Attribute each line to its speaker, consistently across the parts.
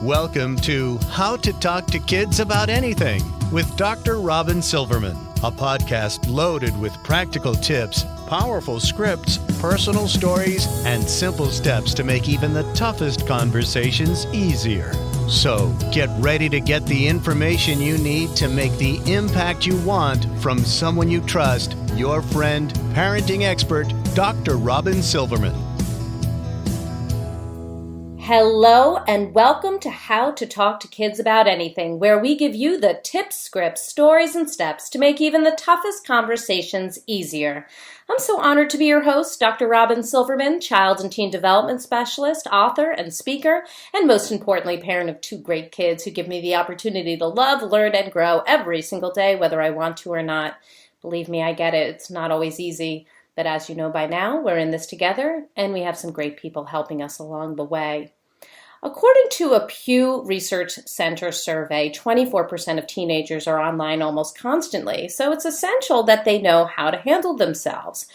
Speaker 1: Welcome to How to Talk to Kids About Anything with Dr. Robyn Silverman, a podcast loaded with practical tips, powerful scripts, personal stories, and simple steps to make even the toughest conversations easier. So get ready to get the information you need to make the impact you want from someone you trust, your friend, parenting expert, Dr. Robyn Silverman.
Speaker 2: Hello and welcome to How to Talk to Kids About Anything, where we give you the tips, scripts, stories, and steps to make even the toughest conversations easier. I'm so honored to be your host, Dr. Robyn Silverman, child and teen development specialist, author, and speaker, and most importantly, parent of two great kids who give me the opportunity to love, learn, and grow every single day, whether I want to or not. Believe me, I get it. It's not always easy. But as you know by now, we're in this together, and we have some great people helping us along the way. According to a Pew Research Center survey, 24% of teenagers are online almost constantly, so it's essential that they know how to handle themselves.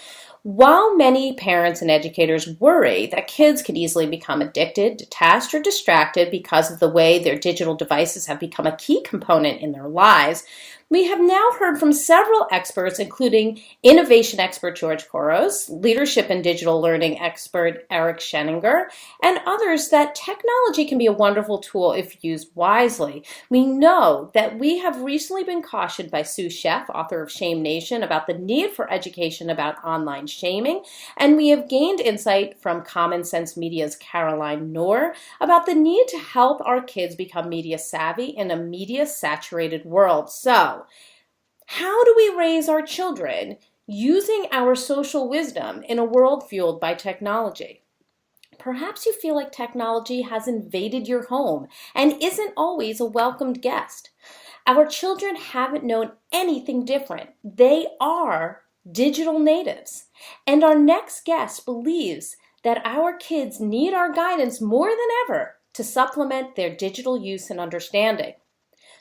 Speaker 2: While many parents and educators worry that kids could easily become addicted, detached, or distracted because of the way their digital devices have become a key component in their lives, we have now heard from several experts, including innovation expert George Couros, leadership and digital learning expert Eric Sheninger, and others, that technology can be a wonderful tool if used wisely. We know that we have recently been cautioned by Sue Sheff, author of Shame Nation, about the need for education about online shaming, and we have gained insight from Common Sense Media's Caroline Noor about the need to help our kids become media savvy in a media-saturated world. So, how do we raise our children using our social wisdom in a world fueled by technology? Perhaps you feel like technology has invaded your home and isn't always a welcomed guest. Our children haven't known anything different. They are digital natives. And our next guest believes that our kids need our guidance more than ever to supplement their digital use and understanding.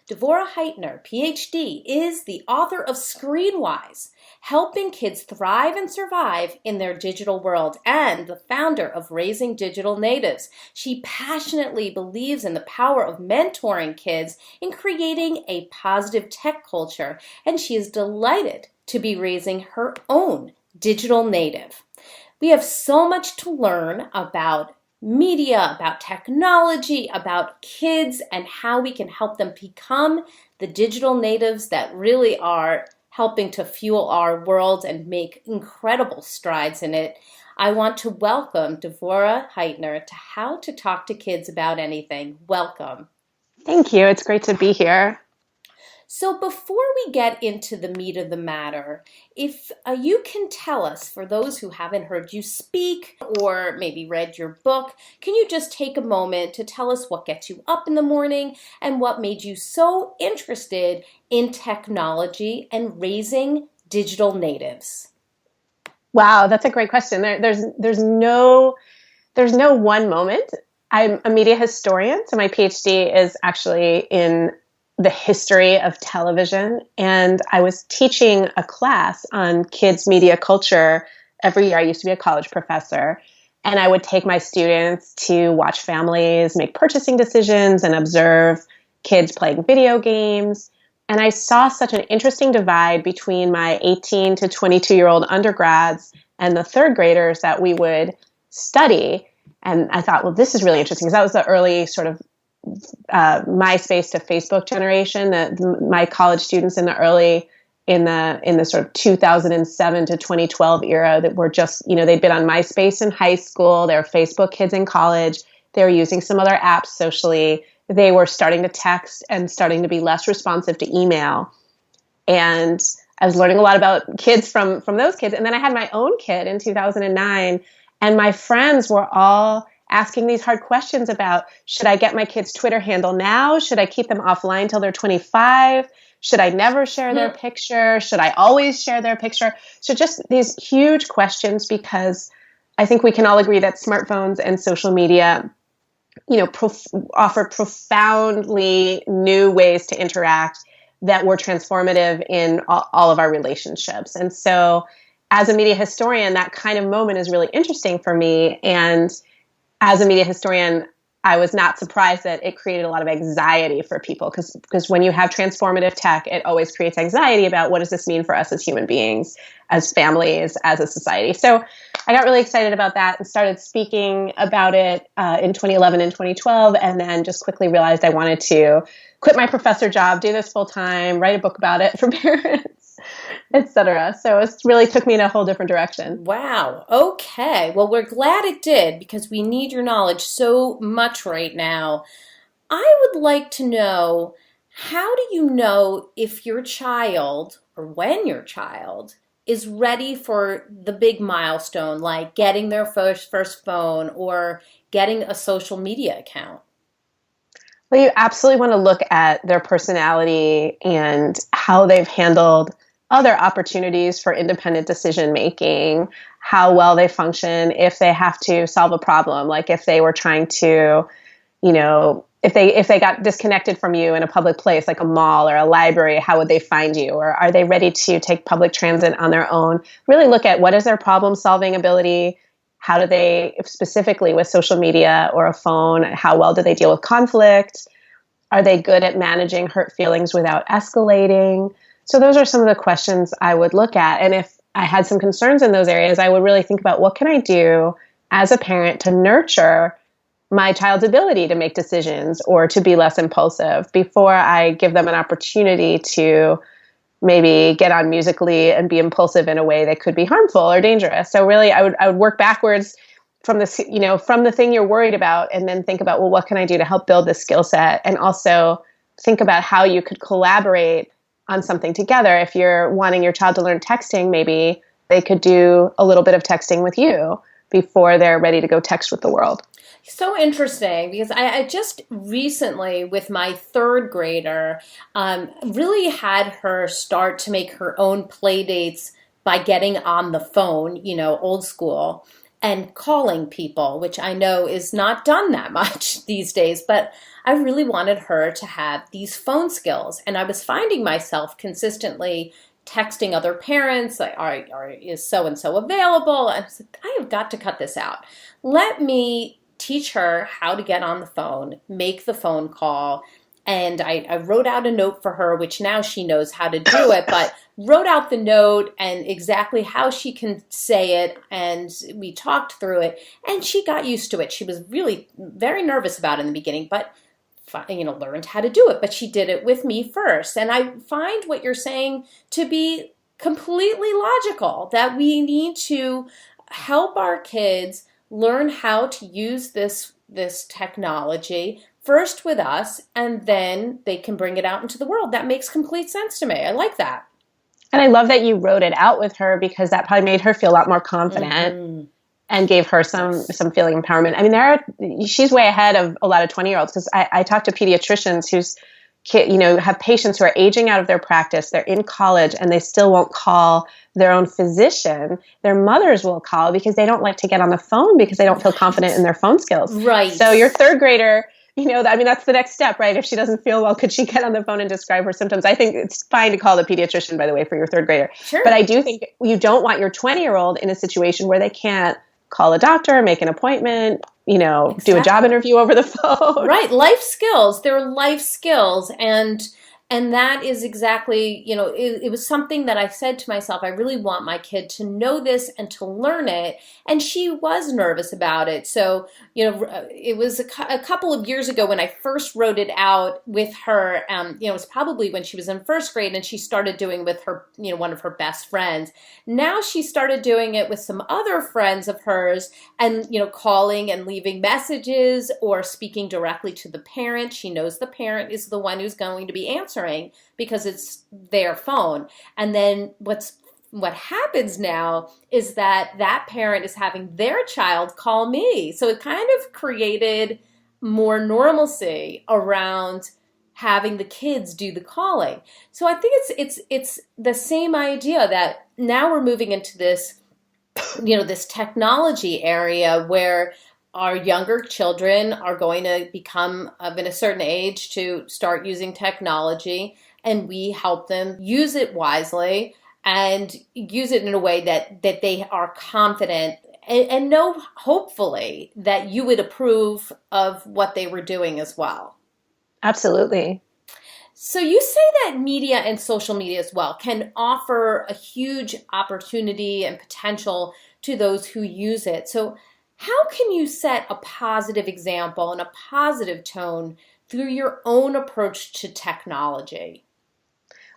Speaker 2: Devorah Heitner, PhD, is the author of Screenwise, Helping Kids Thrive and Survive in Their Digital World, and the founder of Raising Digital Natives. She passionately believes in the power of mentoring kids in creating a positive tech culture, and she is delighted to be raising her own digital native. We have so much to learn about media, about technology, about kids, and how we can help them become the digital natives that really are helping to fuel our world and make incredible strides in it. I want to welcome Devorah Heitner to How to Talk to Kids About Anything. Welcome.
Speaker 3: Thank you. It's great to be here.
Speaker 2: So before we get into the meat of the matter, if you can tell us, for those who haven't heard you speak or maybe read your book, can you just take a moment to tell us what gets you up in the morning and what made you so interested in technology and raising digital natives?
Speaker 3: Wow, that's a great question. There's no one moment. I'm a media historian, so my PhD is actually in the history of television. And I was teaching a class on kids' media culture every year. I used to be a college professor. And I would take my students to watch families make purchasing decisions and observe kids playing video games. And I saw such an interesting divide between my 18 to 22-year-old undergrads and the third graders that we would study. And I thought, well, this is really interesting, because that was the early sort of MySpace to Facebook generation. That my college students in the sort of 2007 to 2012 era that were just, they'd been on MySpace in high school. They were Facebook kids in college. They were using some other apps socially. They were starting to text and starting to be less responsive to email. And I was learning a lot about kids from those kids. And then I had my own kid in 2009, and my friends were all asking these hard questions about, should I get my kid's Twitter handle now? Should I keep them offline till they're 25? Should I never share their picture? Should I always share their picture? So just these huge questions, because I think we can all agree that smartphones and social media, offer profoundly new ways to interact that were transformative in all of our relationships. And so as a media historian, that kind of moment is really interesting for me. And as a media historian, I was not surprised that it created a lot of anxiety for people because when you have transformative tech, it always creates anxiety about what does this mean for us as human beings, as families, as a society. So I got really excited about that and started speaking about it in 2011 and 2012, and then just quickly realized I wanted to quit my professor job, do this full time, write a book about it for parents, etc. So it really took me in a whole different direction.
Speaker 2: Wow. Okay. Well, we're glad it did because we need your knowledge so much right now. I would like to know, how do you know if your child or when your child is ready for the big milestone, like getting their first phone or getting a social media account?
Speaker 3: Well, you absolutely want to look at their personality and how they've handled other opportunities for independent decision making, how well they function if they have to solve a problem, like if they were trying to, if they got disconnected from you in a public place like a mall or a library, how would they find you? Or are they ready to take public transit on their own? Really look at what is their problem solving ability. How do they, specifically with social media or a phone, how well do they deal with conflict? Are they good at managing hurt feelings without escalating? So those are some of the questions I would look at. And if I had some concerns in those areas, I would really think about what can I do as a parent to nurture my child's ability to make decisions or to be less impulsive before I give them an opportunity to maybe get on Musical.ly and be impulsive in a way that could be harmful or dangerous. So really, I would work backwards from this, from the thing you're worried about, and then think about, well, what can I do to help build this skill set? And also think about how you could collaborate on something together. If you're wanting your child to learn texting, maybe they could do a little bit of texting with you before they're ready to go text with the world.
Speaker 2: So interesting, because I just recently, with my third grader, really had her start to make her own play dates by getting on the phone, old school, and calling people, which I know is not done that much these days, but I really wanted her to have these phone skills. And I was finding myself consistently texting other parents, like, is so-and-so available? And I said, I have got to cut this out. Let me teach her how to get on the phone, make the phone call. And I wrote out a note for her, which now she knows how to do it, but wrote out the note and exactly how she can say it. And we talked through it and she got used to it. She was really very nervous about it in the beginning, but learned how to do it. But she did it with me first. And I find what you're saying to be completely logical, that we need to help our kids learn how to use this technology first with us, and then they can bring it out into the world. That makes complete sense to me. I like that.
Speaker 3: And I love that you wrote it out with her, because that probably made her feel a lot more confident and gave her some feeling empowerment. I mean, she's way ahead of a lot of 20-year-olds, because I talk to pediatricians whose have patients who are aging out of their practice. They're in college and they still won't call their own physician. Their mothers will call because they don't like to get on the phone because they don't feel confident in their phone skills.
Speaker 2: Right.
Speaker 3: So your third grader, that's the next step, right? If she doesn't feel well, could she get on the phone and describe her symptoms? I think it's fine to call the pediatrician, by the way, for your third grader.
Speaker 2: Sure.
Speaker 3: But I do think you don't want your 20-year-old in a situation where they can't call a doctor, make an appointment, do a job interview over the phone.
Speaker 2: Right. Life skills. They're life skills. And that is exactly, it was something that I said to myself, I really want my kid to know this and to learn it. And she was nervous about it. So, it was a couple of years ago when I first wrote it out with her. It was probably when she was in first grade, and she started doing it with her, one of her best friends. Now she started doing it with some other friends of hers, and, calling and leaving messages or speaking directly to the parent. She knows the parent is the one who's going to be answering, because it's their phone. And then what happens now is that parent is having their child call me. So it kind of created more normalcy around having the kids do the calling. So I think it's the same idea, that now we're moving into this, this technology area where our younger children are going to become of a certain age to start using technology, and we help them use it wisely and use it in a way that they are confident and know, hopefully, that you would approve of what they were doing as well.
Speaker 3: Absolutely.
Speaker 2: So you say that media and social media as well can offer a huge opportunity and potential to those who use it. So how can you set a positive example and a positive tone through your own approach to technology?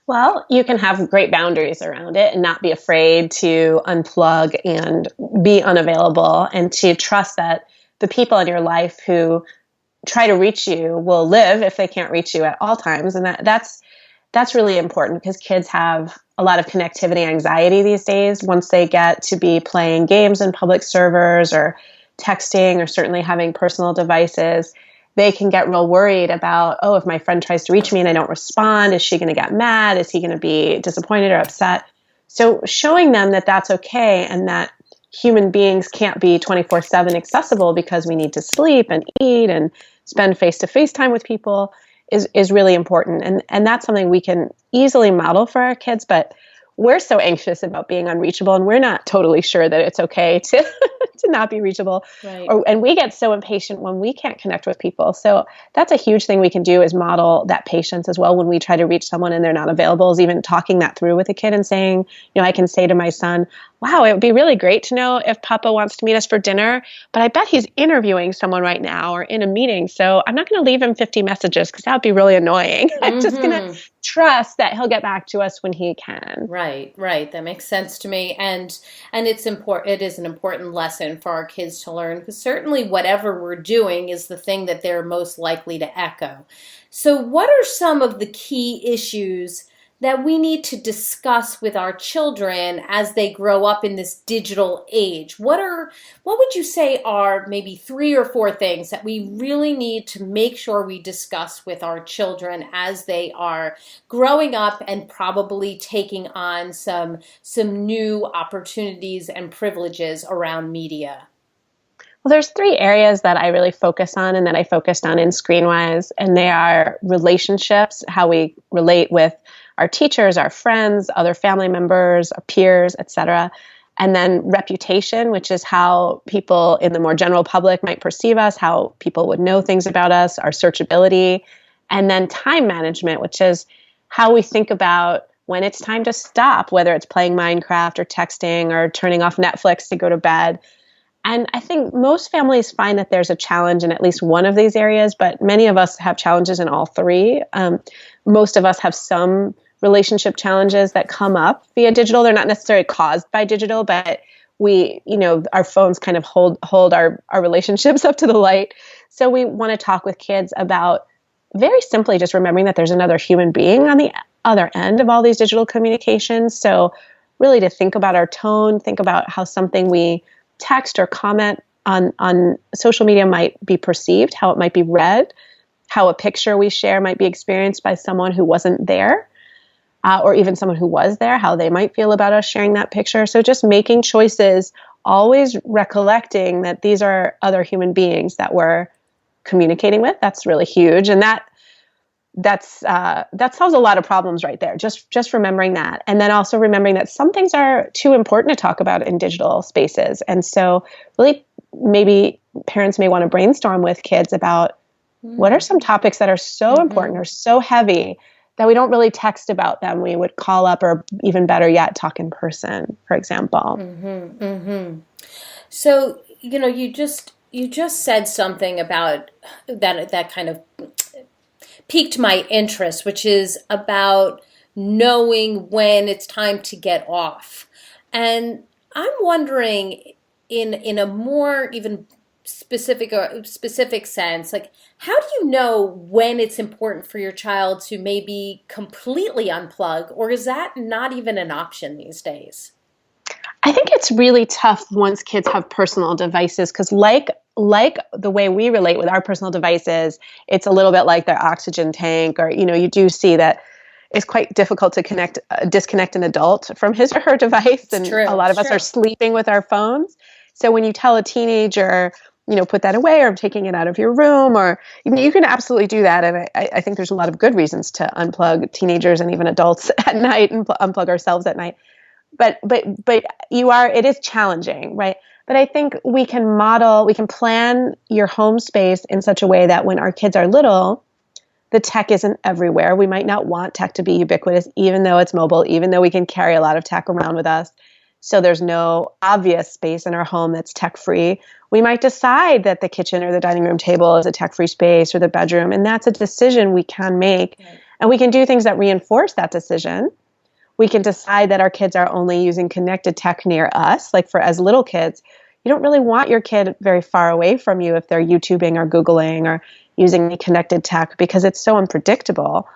Speaker 3: Well, you can have great boundaries around it and not be afraid to unplug and be unavailable, and to trust that the people in your life who try to reach you will live if they can't reach you at all times. And that's really important, because kids have a lot of connectivity anxiety these days. Once they get to be playing games in public servers or texting or certainly having personal devices, they can get real worried about, oh, if my friend tries to reach me and I don't respond, is she going to get mad? Is he going to be disappointed or upset? So showing them that that's okay, and that human beings can't be 24/7 accessible because we need to sleep and eat and spend face-to-face time with people is really important. And that's something we can easily model for our kids, but we're so anxious about being unreachable, and we're not totally sure that it's okay to to not be reachable.
Speaker 2: Right.
Speaker 3: And we get so impatient when we can't connect with people. So that's a huge thing we can do, is model that patience as well when we try to reach someone and they're not available, is even talking that through with a kid and saying, I can say to my son, wow, it would be really great to know if Papa wants to meet us for dinner, but I bet he's interviewing someone right now or in a meeting. So I'm not going to leave him 50 messages because that would be really annoying. I'm just going to trust that he'll get back to us when he can.
Speaker 2: Right. That makes sense to me. And it's important. It is an important lesson for our kids to learn, because certainly whatever we're doing is the thing that they're most likely to echo. So what are some of the key issues that we need to discuss with our children as they grow up in this digital age? What would you say are maybe 3 or 4 things that we really need to make sure we discuss with our children as they are growing up and probably taking on some new opportunities and privileges around media?
Speaker 3: Well, there's 3 areas that I really focus on and that I focused on in Screenwise, and they are relationships, how we relate with our teachers, our friends, other family members, our peers, etc. And then reputation, which is how people in the more general public might perceive us, how people would know things about us, our searchability. And then time management, which is how we think about when it's time to stop, whether it's playing Minecraft or texting or turning off Netflix to go to bed. And I think most families find that there's a challenge in at least one of these areas, but many of us have challenges in all 3. Most of us have some relationship challenges that come up via digital. They're not necessarily caused by digital, but we, our phones kind of hold our relationships up to the light. So we want to talk with kids about very simply just remembering that there's another human being on the other end of all these digital communications. So really to think about our tone, think about how something we text or comment on social media might be perceived, how it might be read, how a picture we share might be experienced by someone who wasn't there, or even someone who was there, how they might feel about us sharing that picture. So just making choices, always recollecting that these are other human beings that we're communicating with. That's really huge. And that solves a lot of problems right there. Just remembering that. And then also remembering that some things are too important to talk about in digital spaces. And so really maybe parents may want to brainstorm with kids about what are some topics that are so important or so heavy that we don't really text about them. We would call up, or even better yet, talk in person, for example.
Speaker 2: So, you just said something about that kind of piqued my interest, which is about knowing when it's time to get off. And I'm wondering, in a more even specific sense, like, how do you know when it's important for your child to maybe completely unplug, or is that not even an option these days?
Speaker 3: I think it's really tough once kids have personal devices, because like the way we relate with our personal devices, it's a little bit like their oxygen tank, or, you do see that it's quite difficult to disconnect an adult from his or her device. And a lot of us are sleeping with our phones. So when you tell a teenager, put that away, or taking it out of your room, or you can absolutely do that. And I think there's a lot of good reasons to unplug teenagers and even adults at night, and unplug ourselves at night. But it is challenging, right? But I think we can plan your home space in such a way that when our kids are little, the tech isn't everywhere. We might not want tech to be ubiquitous, even though it's mobile, even though we can carry a lot of tech around with us. So there's no obvious space in our home that's tech-free. We might decide that the kitchen or the dining room table is a tech-free space, or the bedroom, and that's a decision we can make. Right. And we can do things that reinforce that decision. We can decide that our kids are only using connected tech near us. Like for as little kids, you don't really want your kid very far away from you if they're YouTubing or Googling or using the connected tech, because it's so unpredictable.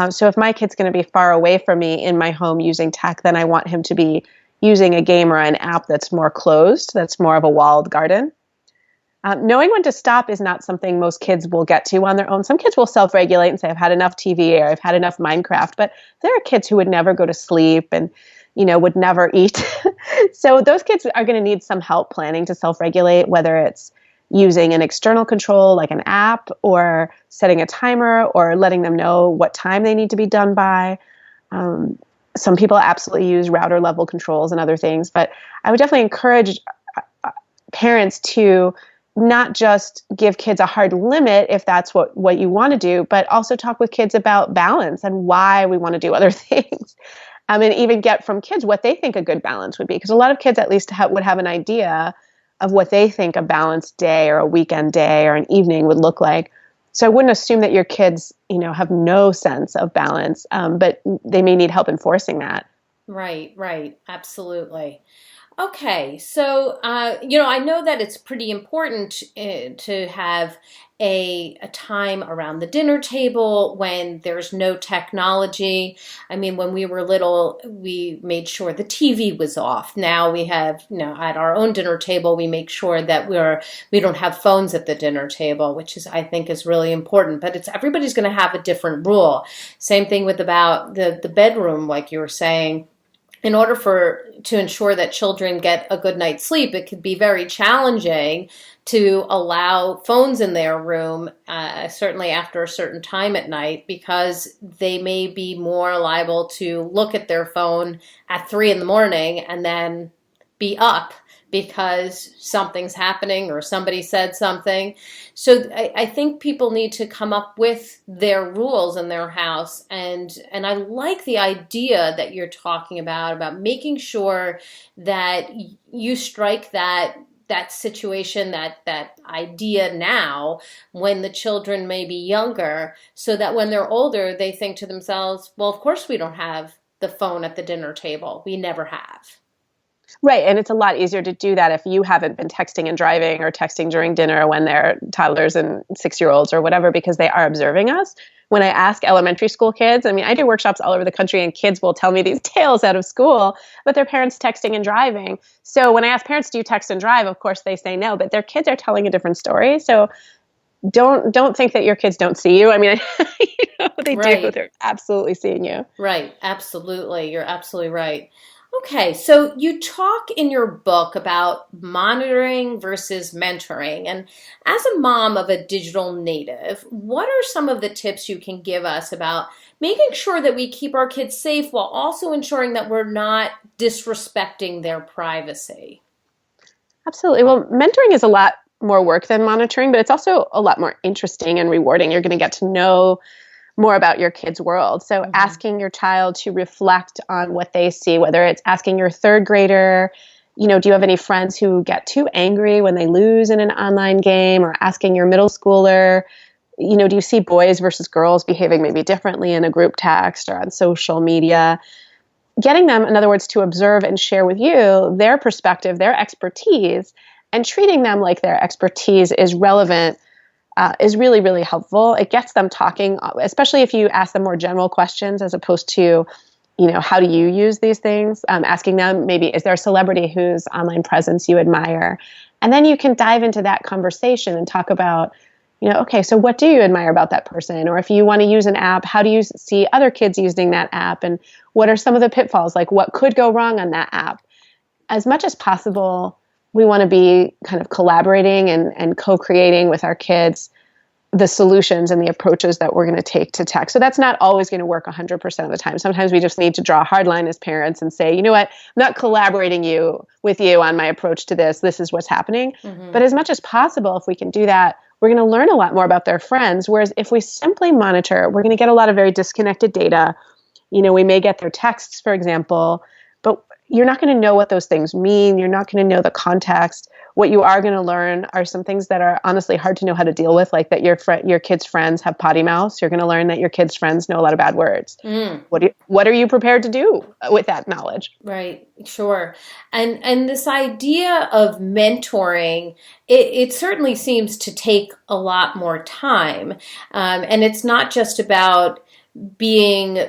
Speaker 3: So if my kid's going to be far away from me in my home using tech, then I want him to be using a game or an app that's more closed, that's more of a walled garden. Knowing when to stop is not something most kids will get to on their own. Some kids will self-regulate and say, I've had enough TV or I've had enough Minecraft, but there are kids who would never go to sleep and, would never eat. So those kids are going to need some help planning to self-regulate, whether it's using an external control like an app, or setting a timer, or letting them know what time they need to be done by. Some people absolutely use router level controls and other things, but I would definitely encourage parents to not just give kids a hard limit if that's what you want to do, but also talk with kids about balance and why we want to do other things. And even get from kids what they think a good balance would be. Because a lot of kids at least would have an idea of what they think a balanced day or a weekend day or an evening would look like. So I wouldn't assume that your kids, have no sense of balance, but they may need help enforcing that.
Speaker 2: Right. Absolutely. Okay, so, I know that it's pretty important to have a time around the dinner table when there's no technology. I mean, when we were little, we made sure the TV was off. Now we have, at our own dinner table, we make sure that we don't have phones at the dinner table, which I think is really important. But everybody's going to have a different rule. Same thing with about the bedroom, like you were saying. In order to ensure that children get a good night's sleep, it could be very challenging to allow phones in their room, certainly after a certain time at night, because they may be more liable to look at their phone at 3 a.m. and then be up because something's happening or somebody said something. So I think people need to come up with their rules in their house. And I like the idea that you're talking about making sure that you strike that situation, that idea now when the children may be younger, so that when they're older, they think to themselves, well, of course we don't have the phone at the dinner table. We never have.
Speaker 3: Right. And it's a lot easier to do that if you haven't been texting and driving or texting during dinner when they're toddlers and 6-year-olds or whatever, because they are observing us. When I ask elementary school kids, I do workshops all over the country and kids will tell me these tales out of school, but their parents texting and driving. So when I ask parents, do you text and drive? Of course they say no, but their kids are telling a different story. So don't think that your kids don't see you. They
Speaker 2: right.
Speaker 3: do. They're absolutely seeing you.
Speaker 2: Right. Absolutely. You're absolutely right. Okay, so you talk in your book about monitoring versus mentoring. And as a mom of a digital native, what are some of the tips you can give us about making sure that we keep our kids safe while also ensuring that we're not disrespecting their privacy?
Speaker 3: Absolutely. Well, mentoring is a lot more work than monitoring, but it's also a lot more interesting and rewarding. You're going to get to know more about your kid's world. So asking your child to reflect on what they see, whether it's asking your 3rd grader, do you have any friends who get too angry when they lose in an online game, or asking your middle schooler, do you see boys versus girls behaving maybe differently in a group text or on social media? Getting them, in other words, to observe and share with you their perspective, their expertise, and treating them like their expertise is relevant is really, really helpful. It gets them talking, especially if you ask them more general questions as opposed to, how do you use these things? Asking them maybe, is there a celebrity whose online presence you admire? And then you can dive into that conversation and talk about, okay, so what do you admire about that person? Or if you want to use an app, how do you see other kids using that app? And what are some of the pitfalls? Like what could go wrong on that app? As much as possible, we want to be kind of collaborating and co-creating with our kids. the solutions and the approaches that we're going to take to tech. So that's not always going to work 100% of the time. Sometimes we just need to draw a hard line as parents and say, you know what, I'm not collaborating with you on my approach to this. This is what's happening. But as much as possible, if we can do that, we're going to learn a lot more about their friends. Whereas if we simply monitor, we're going to get a lot of very disconnected data. We may get their texts, for example, but you're not going to know what those things mean. You're not going to know the context. What you are going to learn are some things that are honestly hard to know how to deal with, like that your kids' friends have potty mouths. You're going to learn that your kids' friends know a lot of bad words. What are you prepared to do with that knowledge?
Speaker 2: Right, sure. And this idea of mentoring, it certainly seems to take a lot more time. And it's not just about being,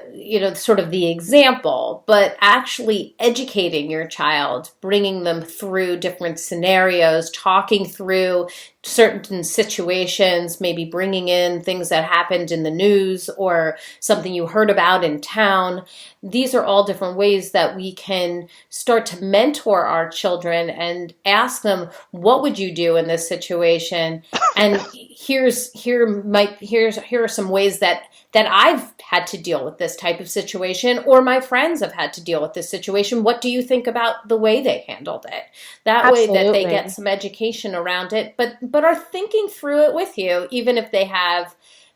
Speaker 2: sort of the example, but actually educating your child, bringing them through different scenarios, talking through certain situations, maybe bringing in things that happened in the news or something you heard about in town. These are all different ways that we can start to mentor our children and ask them, what would you do in this situation? And here are some ways that I've had to deal with this type of situation, or my friends have had to deal with this situation. What do you think about the way they handled it? That
Speaker 3: Absolutely.
Speaker 2: way that they get some education around it, but are thinking through it with you, even if they have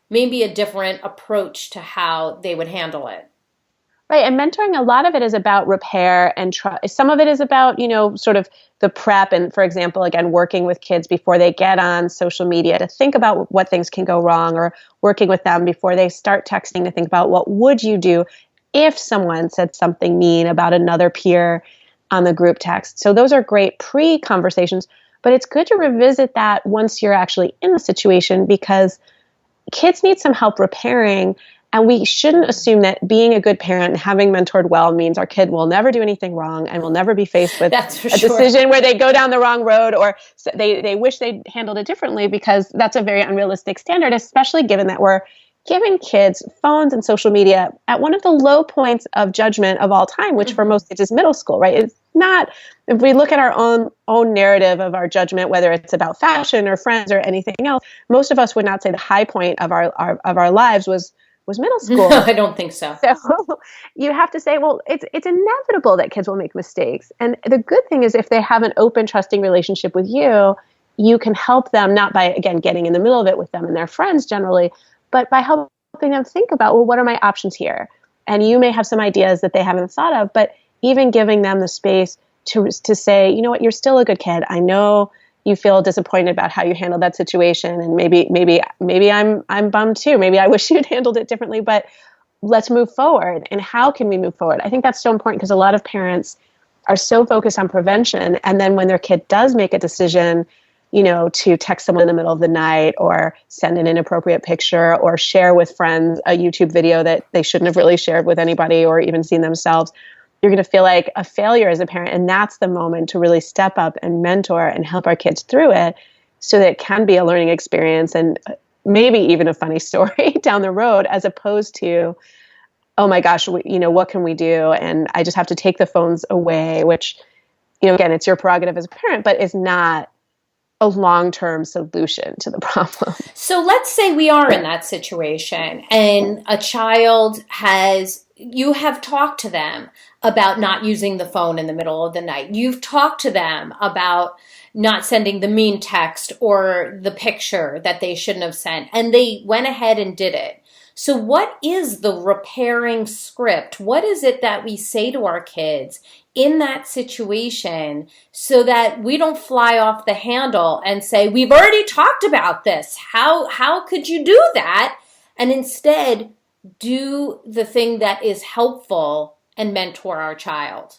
Speaker 2: maybe a different approach to how they would handle it.
Speaker 3: Right. And mentoring, a lot of it is about repair and some of it is about, sort of the prep. And for example, again, working with kids before they get on social media to think about what things can go wrong, or working with them before they start texting to think about what would you do if someone said something mean about another peer on the group text. So those are great pre-conversations, but it's good to revisit that once you're actually in the situation, because kids need some help repairing. And we shouldn't assume that being a good parent and having mentored well means our kid will never do anything wrong and will never be faced with decision where they go down the wrong road, or they wish they'd handled it differently, because that's a very unrealistic standard, especially given that we're giving kids phones and social media at one of the low points of judgment of all time, which for most kids is middle school, right? It's not, if we look at our own narrative of our judgment, whether it's about fashion or friends or anything else, most of us would not say the high point of our lives was middle school.
Speaker 2: No, I don't think so.
Speaker 3: So you have to say, well, it's inevitable that kids will make mistakes. And the good thing is, if they have an open, trusting relationship with you, you can help them, not by, again, getting in the middle of it with them and their friends generally, but by helping them think about, well, what are my options here? And you may have some ideas that they haven't thought of, but even giving them the space to say, you know what, you're still a good kid. I know you feel disappointed about how you handled that situation, and maybe I'm bummed too. Maybe I wish you'd handled it differently, but let's move forward. And how can we move forward? I think that's so important, because a lot of parents are so focused on prevention, and then when their kid does make a decision, to text someone in the middle of the night, or send an inappropriate picture, or share with friends a YouTube video that they shouldn't have really shared with anybody or even seen themselves, you're going to feel like a failure as a parent. And that's the moment to really step up and mentor and help our kids through it, so that it can be a learning experience and maybe even a funny story down the road, as opposed to, oh my gosh, what can we do? And I just have to take the phones away, which, again, it's your prerogative as a parent, but is not a long-term solution to the problem.
Speaker 2: So let's say we are in that situation, and a child you have talked to them about not using the phone in the middle of the night. You've talked to them about not sending the mean text or the picture that they shouldn't have sent, and they went ahead and did it. So what is the repairing script? What is it that we say to our kids in that situation, so that we don't fly off the handle and say, we've already talked about this. How could you do that? And instead do the thing that is helpful and mentor our child.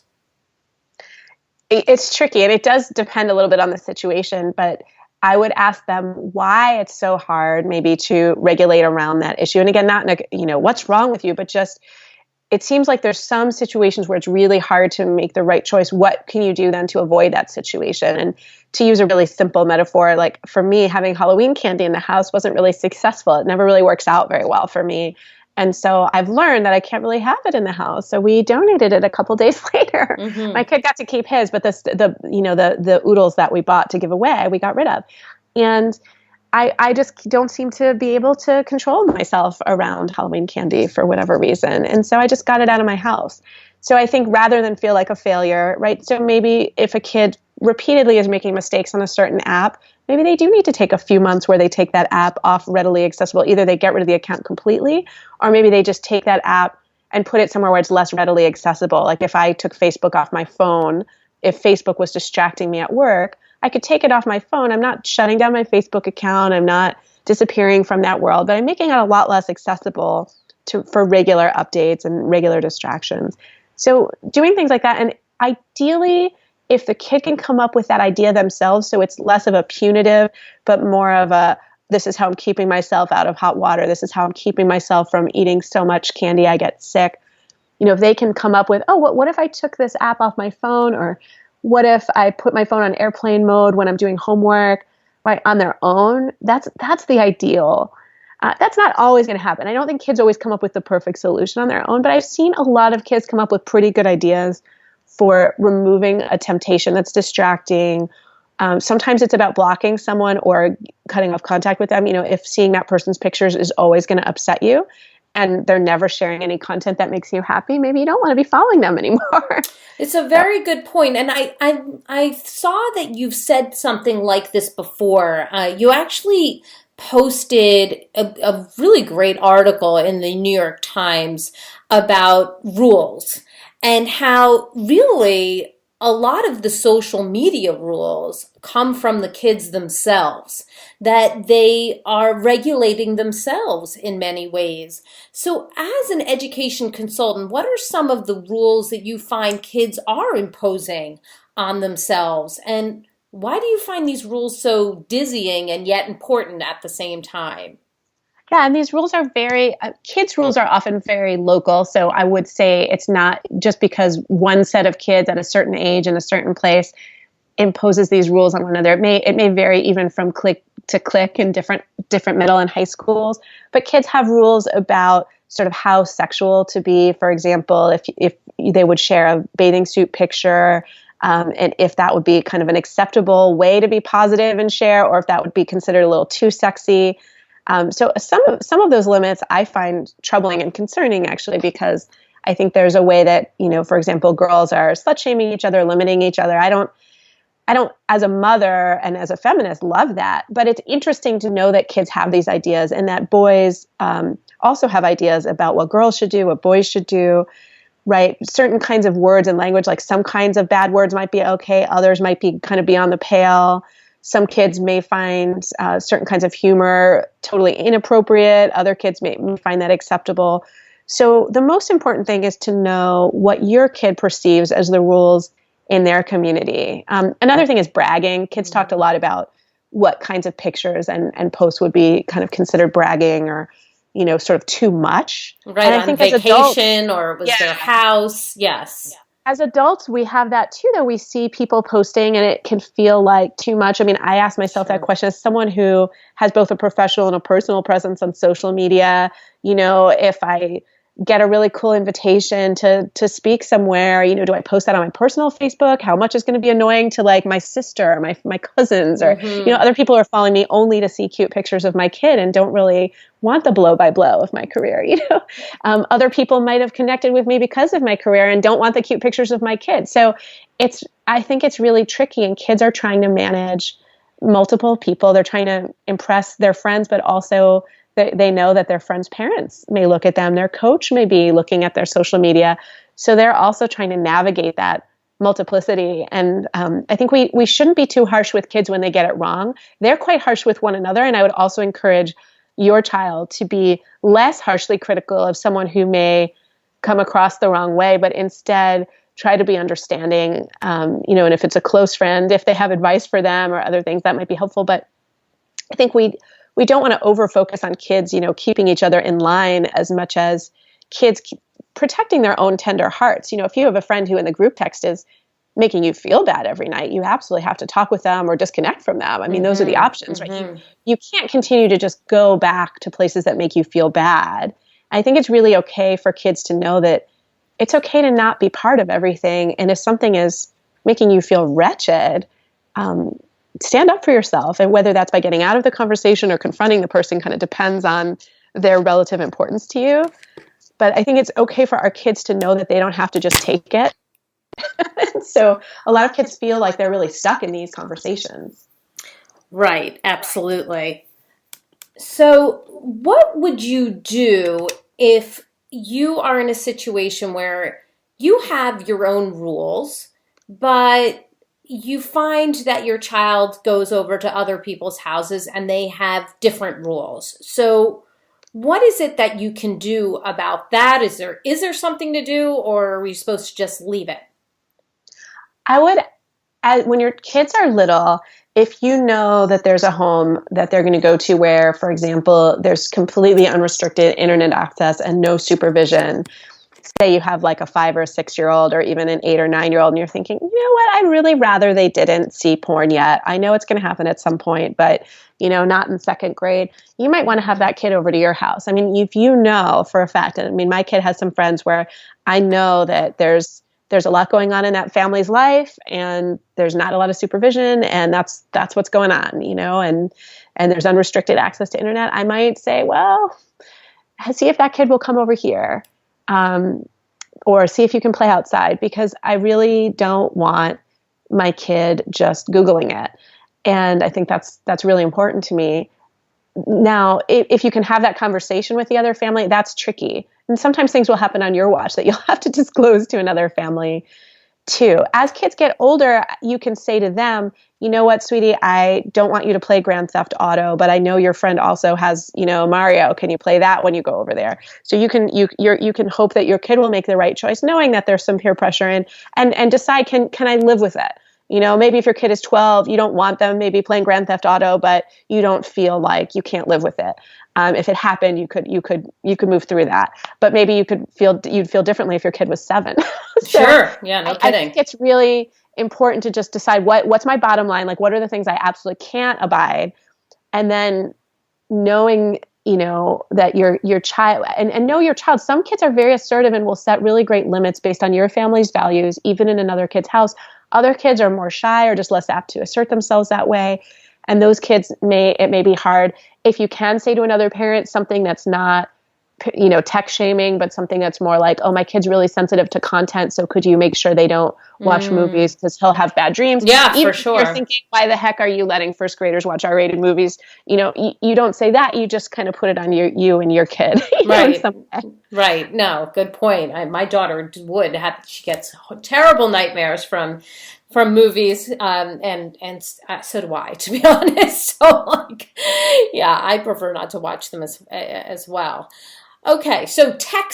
Speaker 3: It's tricky, and it does depend a little bit on the situation, but I would ask them why it's so hard maybe to regulate around that issue. And again, not, what's wrong with you, but just, it seems like there's some situations where it's really hard to make the right choice. What can you do then to avoid that situation? And to use a really simple metaphor, like for me, having Halloween candy in the house wasn't really successful. It never really works out very well for me. And so I've learned that I can't really have it in the house. So we donated it a couple days later. Mm-hmm. My kid got to keep his, but the oodles that we bought to give away, we got rid of. And I just don't seem to be able to control myself around Halloween candy for whatever reason. And so I just got it out of my house. So I think rather than feel like a failure, right? So maybe if a kid repeatedly is making mistakes on a certain app, maybe they do need to take a few months where they take that app off readily accessible. Either they get rid of the account completely, or maybe they just take that app and put it somewhere where it's less readily accessible. Like if I took Facebook off my phone, if Facebook was distracting me at work, I could take it off my phone. I'm not shutting down my Facebook account. I'm not disappearing from that world, but I'm making it a lot less accessible for regular updates and regular distractions. So doing things like that. And ideally, if the kid can come up with that idea themselves, so it's less of a punitive, but more of a, this is how I'm keeping myself out of hot water. This is how I'm keeping myself from eating so much candy I get sick. You know, if they can come up with, oh, what if I took this app off my phone? Or what if I put my phone on airplane mode when I'm doing homework, right, on their own? That's the ideal. That's not always going to happen. I don't think kids always come up with the perfect solution on their own, but I've seen a lot of kids come up with pretty good ideas for removing a temptation that's distracting. Sometimes it's about blocking someone or cutting off contact with them. You know, if seeing that person's pictures is always going to upset you and they're never sharing any content that makes you happy, maybe you don't want to be following them anymore.
Speaker 2: It's a very good point. And I saw that you've said something like this before. You actually posted a really great article in the New York Times about rules and how really a lot of the social media rules come from the kids themselves, that they are regulating themselves in many ways. So as an education consultant, what are some of the rules that you find kids are imposing on themselves? And why do you find these rules so dizzying and yet important at the same time?
Speaker 3: Yeah, and these rules are kids' rules are often very local. So I would say it's not just because one set of kids at a certain age in a certain place imposes these rules on one another. It may vary even from clique to clique in different middle and high schools. But kids have rules about sort of how sexual to be. For example, if they would share a bathing suit picture, and if that would be kind of an acceptable way to be positive and share, or if that would be considered a little too sexy. So some of those limits I find troubling and concerning, actually, because I think there's a way that, you know, for example, girls are slut shaming each other, limiting each other. I don't, as a mother and as a feminist, love that. But it's interesting to know that kids have these ideas and that boys also have ideas about what girls should do, what boys should do, right? Certain kinds of words and language, like some kinds of bad words might be okay, others might be kind of beyond the pale. Some kids may find certain kinds of humor totally inappropriate. Other kids may find that acceptable. So the most important thing is to know what your kid perceives as the rules in their community. Another thing is bragging. Kids talked a lot about what kinds of pictures and posts would be kind of considered bragging or, you know, sort of too much.
Speaker 2: Right,
Speaker 3: and
Speaker 2: on
Speaker 3: I think
Speaker 2: vacation or it was their house. Yes.
Speaker 3: Yeah. As adults, we have that too, though. We see people posting and it can feel like too much. I mean, I ask myself that question as someone who has both a professional and a personal presence on social media. You know, if I get a really cool invitation to speak somewhere, you know, do I post that on my personal Facebook? How much is going to be annoying to like my sister or my cousins or, you know, other people are following me only to see cute pictures of my kid and don't really want the blow by blow of my career. You know, other people might have connected with me because of my career and don't want the cute pictures of my kids. So I think it's really tricky, and kids are trying to manage multiple people. They're trying to impress their friends, but also they know that their friends' parents may look at them. Their coach may be looking at their social media. So they're also trying to navigate that multiplicity. And I think we shouldn't be too harsh with kids when they get it wrong. They're quite harsh with one another. And I would also encourage your child to be less harshly critical of someone who may come across the wrong way, but instead try to be understanding, you know, and if it's a close friend, if they have advice for them or other things, that might be helpful. But I think we don't want to over-focus on kids, you know, keeping each other in line as much as kids protecting their own tender hearts. You know, if you have a friend who in the group text is making you feel bad every night, you absolutely have to talk with them or disconnect from them. I mean, those are the options, right? You can't continue to just go back to places that make you feel bad. I think it's really okay for kids to know that it's okay to not be part of everything. And if something is making you feel wretched, stand up for yourself. And whether that's by getting out of the conversation or confronting the person kind of depends on their relative importance to you. But I think it's okay for our kids to know that they don't have to just take it. So a lot of kids feel like they're really stuck in these conversations.
Speaker 2: Right, absolutely. So what would you do if you are in a situation where you have your own rules, but you find that your child goes over to other people's houses and they have different rules? So what is it that you can do about that? Is there something to do, or are we supposed to just leave it?
Speaker 3: I would, when your kids are little, if you know that there's a home that they're going to go to where, for example, there's completely unrestricted internet access and no supervision, say you have like a 5 or a 6-year-old or even an 8 or 9-year-old, and you're thinking, you know what, I'd really rather they didn't see porn yet. I know it's going to happen at some point, but not in 2nd grade. You might want to have that kid over to your house. I mean, if you know for a fact, and I mean, my kid has some friends where I know that there's a lot going on in that family's life, and there's not a lot of supervision, and that's what's going on, and there's unrestricted access to internet. I might say, well, see if that kid will come over here, or see if you can play outside, because I really don't want my kid just Googling it. And I think that's really important to me. Now, if you can have that conversation with the other family, that's tricky. And sometimes things will happen on your watch that you'll have to disclose to another family too. As kids get older, you can say to them, you know what, sweetie, I don't want you to play Grand Theft Auto, but I know your friend also has, Mario. Can you play that when you go over there? So you can hope that your kid will make the right choice, knowing that there's some peer pressure and decide, can I live with it? Maybe if your kid is 12, you don't want them maybe playing Grand Theft Auto, but you don't feel like you can't live with it. If it happened, you could move through that. But maybe you'd feel differently if your kid was 7.
Speaker 2: Sure. Yeah, no kidding.
Speaker 3: I think it's really important to just decide what's my bottom line, like what are the things I absolutely can't abide, and then knowing that your child and know your child. Some kids are very assertive and will set really great limits based on your family's values, even in another kid's house. Other kids are more shy or just less apt to assert themselves that way. And those kids it may be hard. If you can say to another parent something that's not, tech shaming, but something that's more like, oh, my kid's really sensitive to content, so could you make sure they don't watch movies because he'll have bad dreams?
Speaker 2: Yeah,
Speaker 3: even
Speaker 2: for sure.
Speaker 3: If you're thinking, why the heck are you letting 1st graders watch R-rated movies? You don't say that. You just kind of put it on you and your kid.
Speaker 2: Right. Right. No, good point. My daughter she gets terrible nightmares from movies, and so do I, to be honest. So yeah, I prefer not to watch them as well. Okay, so tech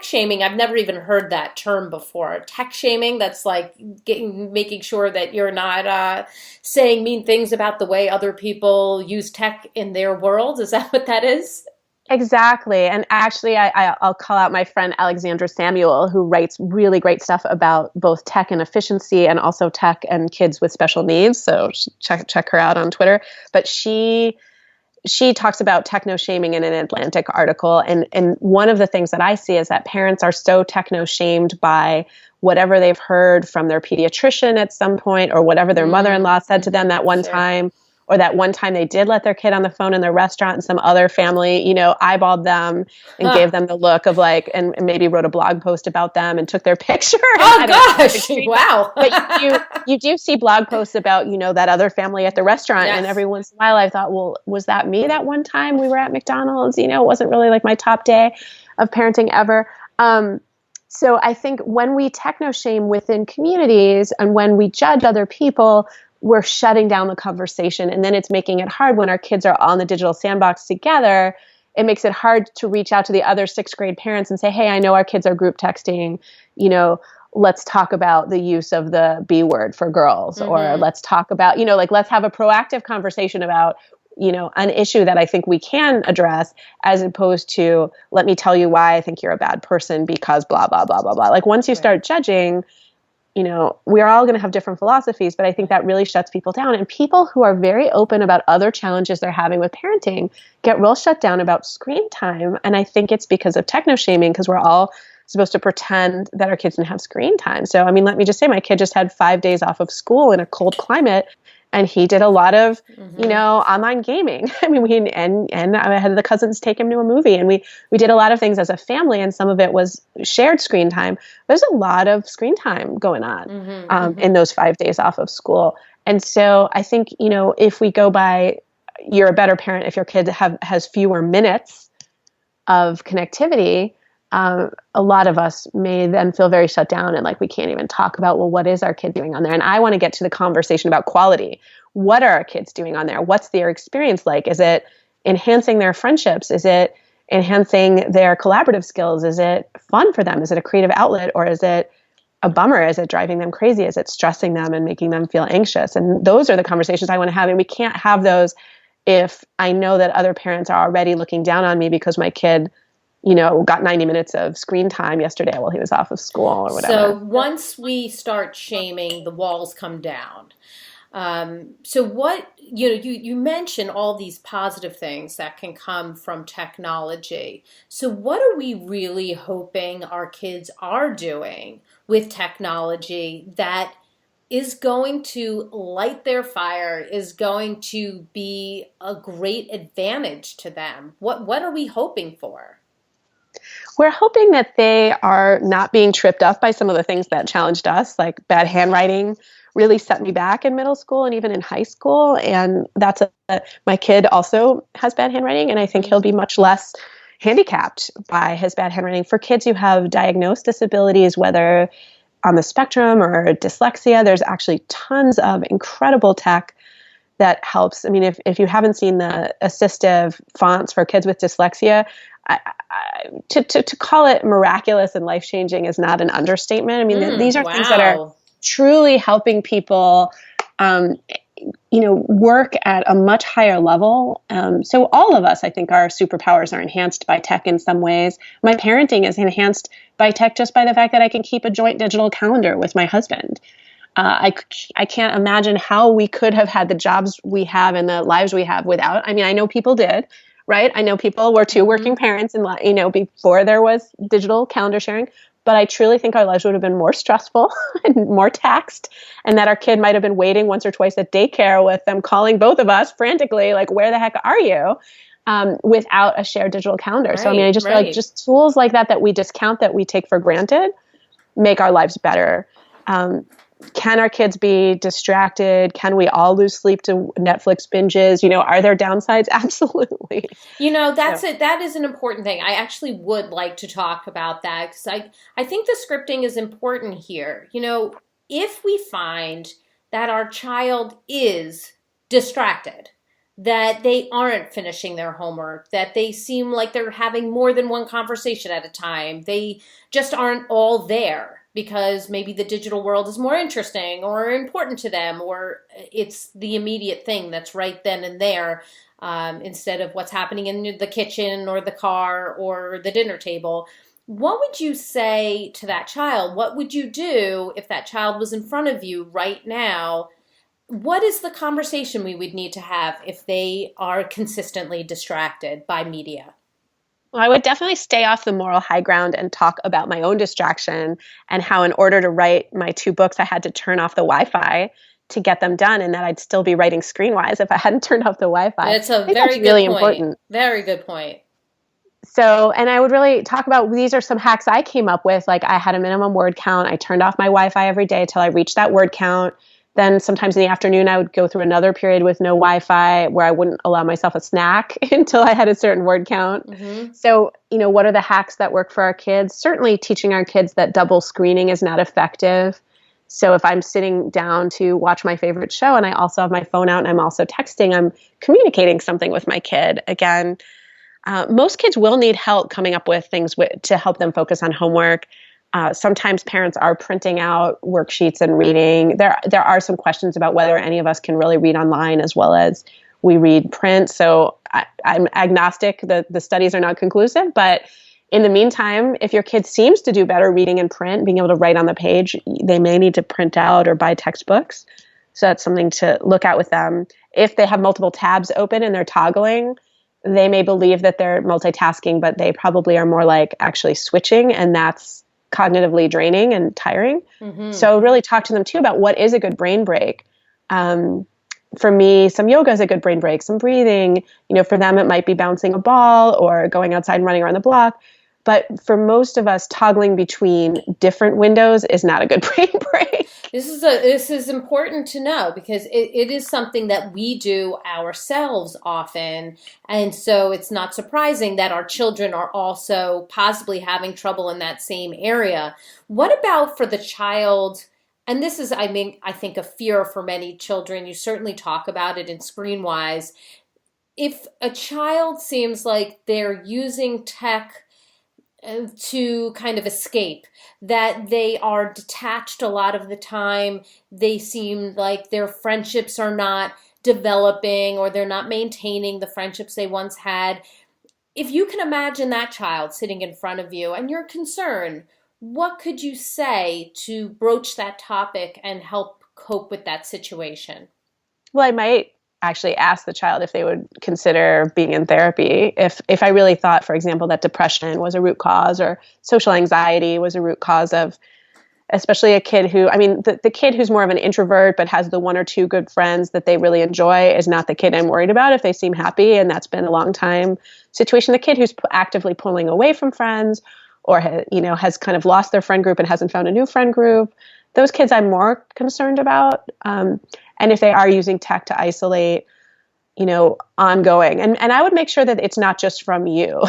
Speaker 2: shaming, I've never even heard that term before. Tech shaming, that's like making sure that you're not saying mean things about the way other people use tech in their world. Is that what that is?
Speaker 3: Exactly. And actually, I'll call out my friend Alexandra Samuel, who writes really great stuff about both tech and efficiency and also tech and kids with special needs. So check her out on Twitter. But she talks about techno-shaming in an Atlantic article. And one of the things that I see is that parents are so techno-shamed by whatever they've heard from their pediatrician at some point, or whatever their mother-in-law said to them that one time, or that one time they did let their kid on the phone in the restaurant and some other family, eyeballed them and gave them the look of like, and maybe wrote a blog post about them and took their picture.
Speaker 2: Oh gosh, wow.
Speaker 3: But you do see blog posts about, that other family at the restaurant.
Speaker 2: Yes.
Speaker 3: And every once in a while I thought, well, was that me that one time we were at McDonald's? It wasn't really like my top day of parenting ever. So I think when we techno-shame within communities and when we judge other people, we're shutting down the conversation. And then it's making it hard when our kids are all in the digital sandbox together. It makes it hard to reach out to the other 6th grade parents and say, hey, I know our kids are group texting, let's talk about the use of the B word for girls, or let's talk about, let's have a proactive conversation about, an issue that I think we can address, as opposed to, let me tell you why I think you're a bad person because blah, blah, blah, blah, blah. Like once you start judging, we are all going to have different philosophies, but I think that really shuts people down. And people who are very open about other challenges they're having with parenting get real shut down about screen time. And I think it's because of techno-shaming, because we're all supposed to pretend that our kids didn't have screen time. So, let me just say, my kid just had 5 days off of school in a cold climate, And he did a lot of, online gaming. I mean, and I had the cousins take him to a movie, and we did a lot of things as a family, and some of it was shared screen time. There's a lot of screen time going on in those 5 days off of school. And so I think, if we go by, you're a better parent if your kid has fewer minutes of connectivity. A lot of us may then feel very shut down and like we can't even talk about, well, what is our kid doing on there? And I want to get to the conversation about quality. What are our kids doing on there? What's their experience like? Is it enhancing their friendships? Is it enhancing their collaborative skills? Is it fun for them? Is it a creative outlet, or is it a bummer? Is it driving them crazy? Is it stressing them and making them feel anxious? And those are the conversations I want to have. And we can't have those if I know that other parents are already looking down on me because my kid got 90 minutes of screen time yesterday while he was off of school or whatever.
Speaker 2: So once we start shaming, the walls come down. So what, you mentioned all these positive things that can come from technology. So what are we really hoping our kids are doing with technology that is going to light their fire, is going to be a great advantage to them? What are we hoping for?
Speaker 3: We're hoping that they are not being tripped up by some of the things that challenged us, like bad handwriting really set me back in middle school and even in high school. And that's my kid also has bad handwriting, and I think he'll be much less handicapped by his bad handwriting. For kids who have diagnosed disabilities, whether on the spectrum or dyslexia, there's actually tons of incredible tech that helps. I mean, if you haven't seen the assistive fonts for kids with dyslexia, to call it miraculous and life-changing is not an understatement. I mean, these are things that are truly helping people, work at a much higher level. So all of us, I think, our superpowers are enhanced by tech in some ways. My parenting is enhanced by tech just by the fact that I can keep a joint digital calendar with my husband. I can't imagine how we could have had the jobs we have and the lives we have without. I mean, I know people did. Right? I know people were two working parents and, before there was digital calendar sharing, but I truly think our lives would have been more stressful and more taxed, and that our kid might have been waiting once or twice at daycare with them calling both of us frantically, like, where the heck are you? Without a shared digital calendar. So, I mean, I just feel like just tools like that we discount, that we take for granted, make our lives better. Can our kids be distracted? Can we all lose sleep to Netflix binges? Are there downsides? Absolutely.
Speaker 2: That is an important thing. I actually would like to talk about that, because I think the scripting is important here. If we find that our child is distracted, that they aren't finishing their homework, that they seem like they're having more than one conversation at a time, they just aren't all there because maybe the digital world is more interesting or important to them, or it's the immediate thing that's right then and there, instead of what's happening in the kitchen or the car or the dinner table. What would you say to that child? What would you do if that child was in front of you right now? What is the conversation we would need to have if they are consistently distracted by media?
Speaker 3: Well, I would definitely stay off the moral high ground and talk about my own distraction and how, in order to write my 2 books, I had to turn off the Wi-Fi to get them done, and that I'd still be writing Screenwise if I hadn't turned off the Wi-Fi.
Speaker 2: It's a very good point. Important. Very good point.
Speaker 3: So, and I would really talk about, these are some hacks I came up with. Like, I had a minimum word count. I turned off my Wi-Fi every day till I reached that word count. Then sometimes in the afternoon, I would go through another period with no Wi-Fi where I wouldn't allow myself a snack until I had a certain word count. So, what are the hacks that work for our kids? Certainly teaching our kids that double screening is not effective. So if I'm sitting down to watch my favorite show and I also have my phone out and I'm also texting, I'm communicating something with my kid. Again, most kids will need help coming up with things to help them focus on homework. Sometimes parents are printing out worksheets and reading. There are some questions about whether any of us can really read online as well as we read print. So I'm agnostic. The studies are not conclusive, but in the meantime, if your kid seems to do better reading in print, being able to write on the page, they may need to print out or buy textbooks. So that's something to look at with them. If they have multiple tabs open and they're toggling, they may believe that they're multitasking, but they probably are more like actually switching, and that's cognitively draining and tiring. So really talk to them too about what is a good brain break. For me, some yoga is a good brain break, some breathing. For them, it might be bouncing a ball or going outside and running around the block. But for most of us, toggling between different windows is not a good brain break.
Speaker 2: This is important to know, because it is something that we do ourselves often. And so it's not surprising that our children are also possibly having trouble in that same area. What about for the child? And this is, I think a fear for many children. You certainly talk about it in Screenwise. If a child seems like they're using tech to kind of escape, that they are detached a lot of the time, they seem like their friendships are not developing, or they're not maintaining the friendships they once had. If you can imagine that child sitting in front of you and you're concerned, what could you say to broach that topic and help cope with that situation?
Speaker 3: Well, I might actually ask the child if they would consider being in therapy. If I really thought, for example, that depression was a root cause, or social anxiety was a root cause of, especially a kid who, the kid who's more of an introvert but has the one or two good friends that they really enjoy is not the kid I'm worried about if they seem happy and that's been a long time situation. The kid who's actively pulling away from friends, or has kind of lost their friend group and hasn't found a new friend group, those kids I'm more concerned about. And if they are using tech to isolate, ongoing. And I would make sure that it's not just from you,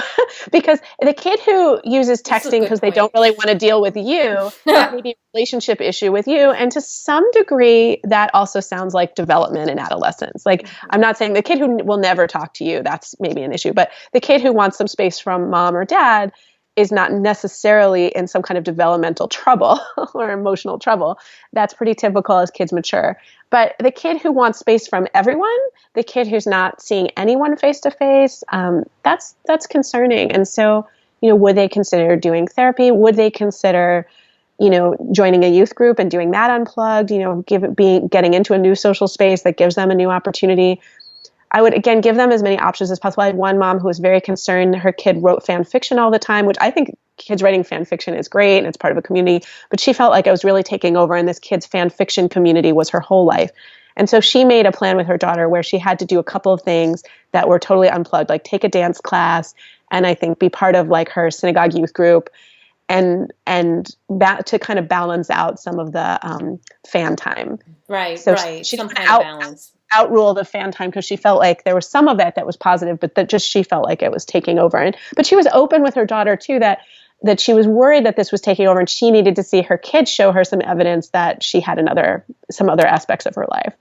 Speaker 3: because the kid who uses texting because they don't really want to deal with you, that may be a relationship issue with you. And to some degree, that also sounds like development in adolescence. Like, I'm not saying the kid who will never talk to you, that's maybe an issue, but the kid who wants some space from mom or dad is not necessarily in some kind of developmental trouble or emotional trouble. That's pretty typical as kids mature. But the kid who wants space from everyone, the kid who's not seeing anyone face to face, that's concerning. And so, would they consider doing therapy? Would they consider, joining a youth group and doing that unplugged? Getting into a new social space that gives them a new opportunity. I would, again, give them as many options as possible. I had one mom who was very concerned. Her kid wrote fan fiction all the time, which I think kids writing fan fiction is great and it's part of a community. But she felt like I was really taking over, and this kid's fan fiction community was her whole life. And so she made a plan with her daughter where she had to do a couple of things that were totally unplugged, like take a dance class and I think be part of like her synagogue youth group, and to kind of balance out some of the fan time.
Speaker 2: Right,
Speaker 3: so
Speaker 2: right.
Speaker 3: She
Speaker 2: some kind of balance.
Speaker 3: Outrule the fan time because she felt like there was some of it that was positive, but that just she felt like it was taking over. But she was open with her daughter too that she was worried that this was taking over, and she needed to see her kids show her some evidence that she had some other aspects of her life.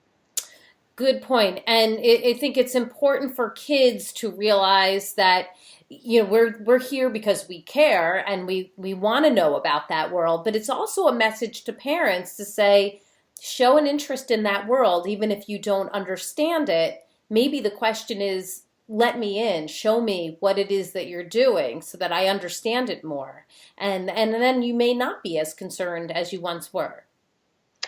Speaker 2: Good point. And I think it's important for kids to realize that we're here because we care and we want to know about that world. But it's also a message to parents to say, show an interest in that world, even if you don't understand it. Maybe the question is, let me in, show me what it is that you're doing so that I understand it more. And then you may not be as concerned as you once were.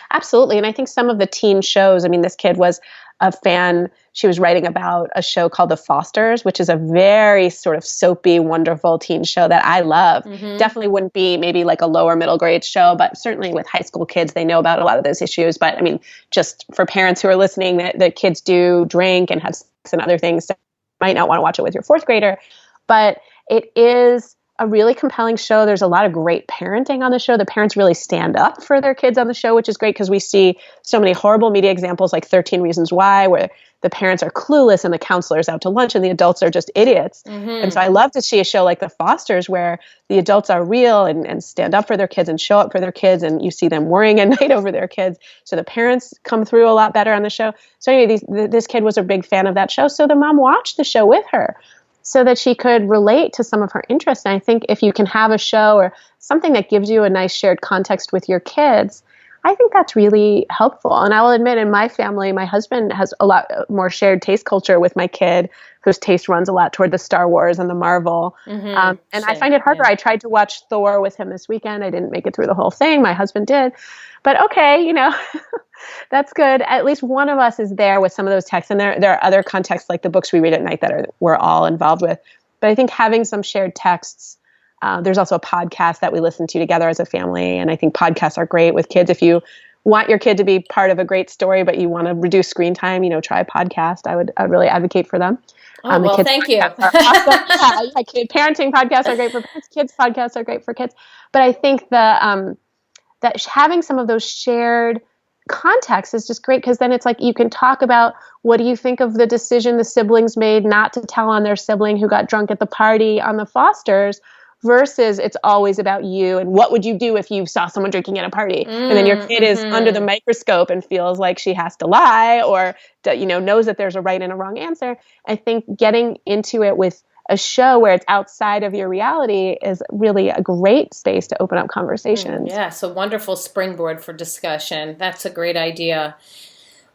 Speaker 3: Absolutely. And I think some of the teen shows, this kid was a fan. She was writing about a show called The Fosters, which is a very sort of soapy, wonderful teen show that I love. Mm-hmm. Definitely wouldn't be maybe like a lower middle grade show, but certainly with high school kids, they know about a lot of those issues. But just for parents who are listening, the kids do drink and have sex and other things, so you might not want to watch it with your fourth grader. But it is a really compelling show. There's a lot of great parenting on the show. The parents really stand up for their kids on the show, which is great because we see so many horrible media examples like 13 Reasons Why, where the parents are clueless and the counselor's out to lunch and the adults are just idiots. Mm-hmm. And so I love to see a show like The Fosters where the adults are real and stand up for their kids and show up for their kids, and you see them worrying at night over their kids. So the parents come through a lot better on the show. So anyway, this kid was a big fan of that show. So the mom watched the show with her, so that she could relate to some of her interests. And I think if you can have a show or something that gives you a nice shared context with your kids, I think that's really helpful. And I will admit, in my family, my husband has a lot more shared taste culture with my kid, whose taste runs a lot toward the Star Wars and the Marvel. Mm-hmm. And I find it harder. Yeah. I tried to watch Thor with him this weekend. I didn't make it through the whole thing. My husband did. But okay, that's good. At least one of us is there with some of those texts. And there are other contexts like the books we read at night that we're all involved with. But I think having some shared texts, there's also a podcast that we listen to together as a family. And I think podcasts are great with kids. If you want your kid to be part of a great story, but you want to reduce screen time, try a podcast. I'd really advocate for them.
Speaker 2: Oh, well, thank you.
Speaker 3: Are awesome. Kid parenting podcasts are great for parents. Kids podcasts are great for kids. But I think that having some of those shared contexts is just great, because then it's like you can talk about, what do you think of the decision the siblings made not to tell on their sibling who got drunk at the party on the Fosters, versus it's always about you and what would you do if you saw someone drinking at a party. And then your kid is under the microscope and feels like she has to lie, or knows that there's a right and a wrong answer. I think getting into it with a show where it's outside of your reality is really a great space to open up conversations.
Speaker 2: Yes, a wonderful springboard for discussion. That's a great idea.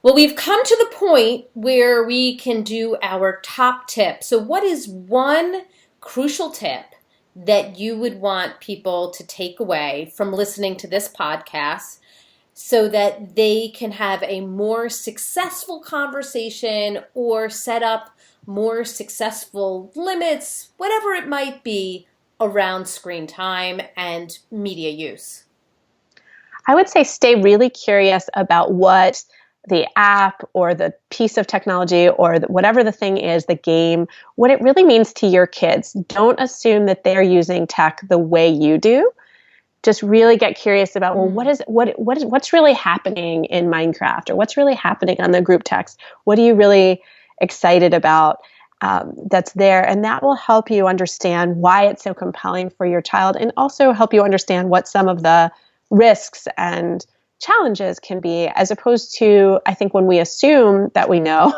Speaker 2: Well, we've come to the point where we can do our top tip. So what is one crucial tip that you would want people to take away from listening to this podcast so that they can have a more successful conversation or set up more successful limits, whatever it might be, around screen time and media use?
Speaker 3: I would say stay really curious about what the app or the piece of technology or whatever the thing is, the game, what it really means to your kids. Don't assume that they're using tech the way you do. Just really get curious about, well, what's really happening in Minecraft, or what's really happening on the group text? What are you really excited about that's there? And that will help you understand why it's so compelling for your child, and also help you understand what some of the risks and challenges can be, as opposed to, I think, when we assume that we know,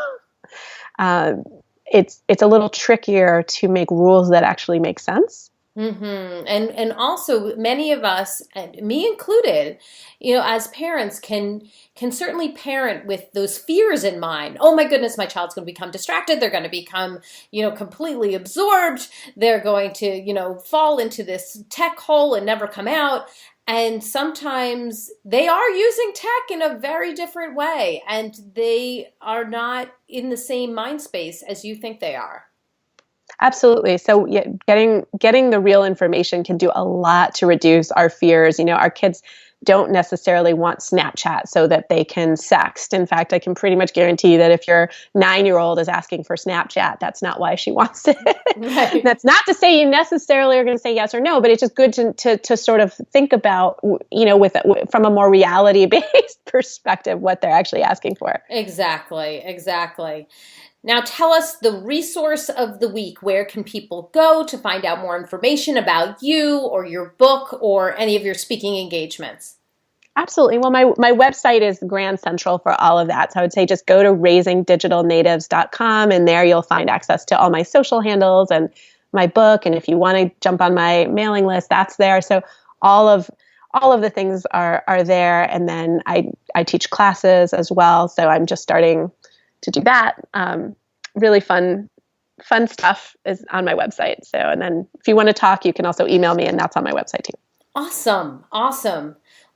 Speaker 3: it's a little trickier to make rules that actually make sense.
Speaker 2: Mm-hmm. And also many of us, and me included, as parents can certainly parent with those fears in mind. Oh my goodness, my child's going to become distracted. They're going to become, completely absorbed. They're going to, fall into this tech hole and never come out. And sometimes they are using tech in a very different way, and they are not in the same mind space as you think they are.
Speaker 3: Absolutely. So yeah, getting the real information can do a lot to reduce our fears. Our kids don't necessarily want Snapchat so that they can sext. In fact, I can pretty much guarantee that if your 9-year-old is asking for Snapchat, that's not why she wants it. Right. That's not to say you necessarily are going to say yes or no, but it's just good to sort of think about, from a more reality-based perspective, what they're actually asking for.
Speaker 2: Exactly. Now tell us the resource of the week. Where can people go to find out more information about you or your book or any of your speaking engagements?
Speaker 3: Absolutely. Well, my website is Grand Central for all of that. So I would say just go to raisingdigitalnatives.com, and there you'll find access to all my social handles and my book. And if you want to jump on my mailing list, that's there. So all of the things are there. And then I teach classes as well. So I'm just starting to do that. Really fun stuff is on my website. So, and then if you want to talk, you can also email me, and that's on my website too.
Speaker 2: Awesome.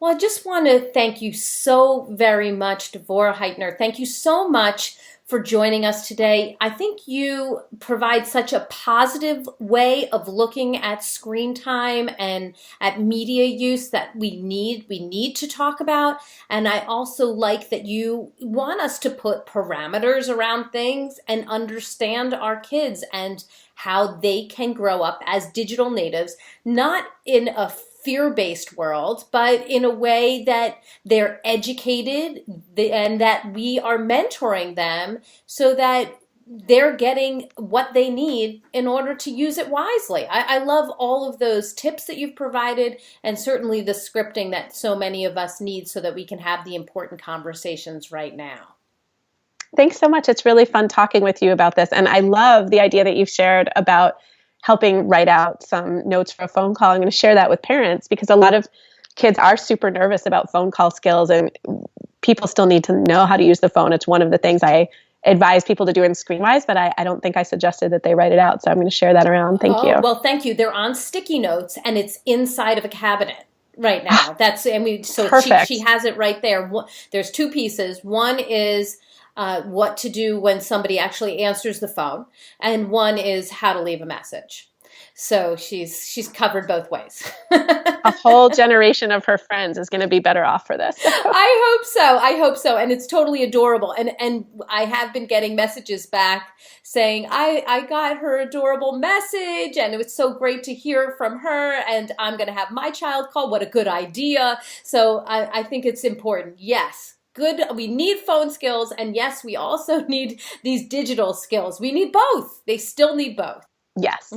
Speaker 2: Well, I just want to thank you so very much, Devorah Heitner. Thank you so much for joining us today. I think you provide such a positive way of looking at screen time and at media use that we need to talk about. And I also like that you want us to put parameters around things and understand our kids and how they can grow up as digital natives, not in a fear-based world, but in a way that they're educated and that we are mentoring them so that they're getting what they need in order to use it wisely. I love all of those tips that you've provided, and certainly the scripting that so many of us need so that we can have the important conversations right now.
Speaker 3: Thanks so much. It's really fun talking with you about this. And I love the idea that you've shared about helping write out some notes for a phone call. I'm going to share that with parents, because a lot of kids are super nervous about phone call skills, and people still need to know how to use the phone. It's one of the things I advise people to do in Screenwise, but I don't think I suggested that they write it out. So I'm going to share that around. Thank you.
Speaker 2: Well, thank you. They're on sticky notes, and it's inside of a cabinet right now. So
Speaker 3: perfect.
Speaker 2: She has it right there. There's two pieces. One is what to do when somebody actually answers the phone, and one is how to leave a message. So she's covered both ways.
Speaker 3: A whole generation of her friends is going to be better off for this.
Speaker 2: I hope so. And it's totally adorable. And I have been getting messages back saying, I got her adorable message and it was so great to hear from her, and I'm going to have my child call. What a good idea. So I think it's important. Yes. Good. We need phone skills. And yes, we also need these digital skills. We need both. They still need both.
Speaker 3: Yes.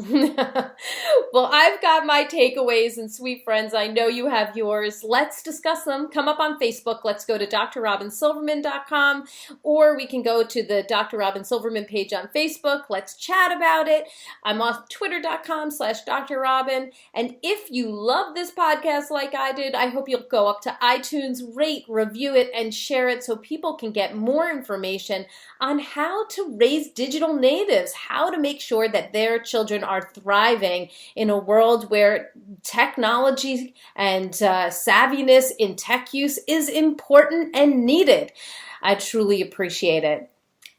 Speaker 2: Well, I've got my takeaways, and sweet friends, I know you have yours. Let's discuss them. Come up on Facebook. Let's go to drrobynsilverman.com, or we can go to the Dr. Robyn Silverman page on Facebook. Let's chat about it. I'm on twitter.com/drrobyn. And if you love this podcast like I did, I hope you'll go up to iTunes, rate, review it, and share it so people can get more information on how to raise digital natives, how to make sure that their children are thriving in a world where technology and savviness in tech use is important and needed. I truly appreciate it.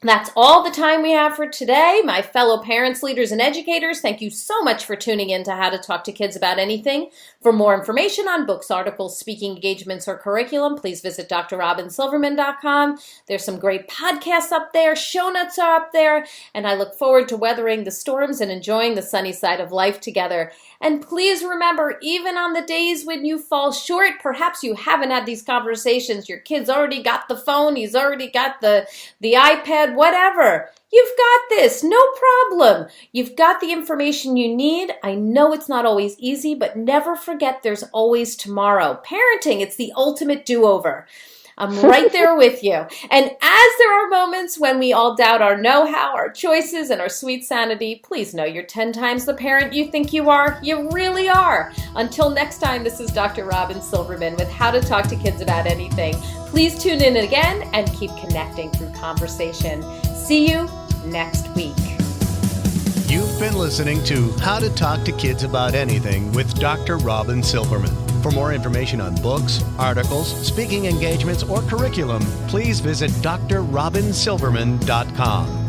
Speaker 2: That's all the time we have for today. My fellow parents, leaders, and educators, thank you so much for tuning in to How to Talk to Kids About Anything. For more information on books, articles, speaking engagements, or curriculum, please visit drrobynsilverman.com. There's some great podcasts up there. Show notes are up there. And I look forward to weathering the storms and enjoying the sunny side of life together. And please remember, even on the days when you fall short, perhaps you haven't had these conversations. Your kid's already got the phone. He's already got the iPad, whatever. You've got this, no problem. You've got the information you need. I know it's not always easy, but never forget there's always tomorrow. Parenting, it's the ultimate do-over. I'm right there with you. And as there are moments when we all doubt our know-how, our choices, and our sweet sanity, please know you're 10 times the parent you think you are. You really are. Until next time, this is Dr. Robyn Silverman with How to Talk to Kids About Anything. Please tune in again and keep connecting through conversation. See you next week.
Speaker 1: You've been listening to How to Talk to Kids About Anything with Dr. Robyn Silverman. For more information on books, articles, speaking engagements, or curriculum, please visit drrobynsilverman.com.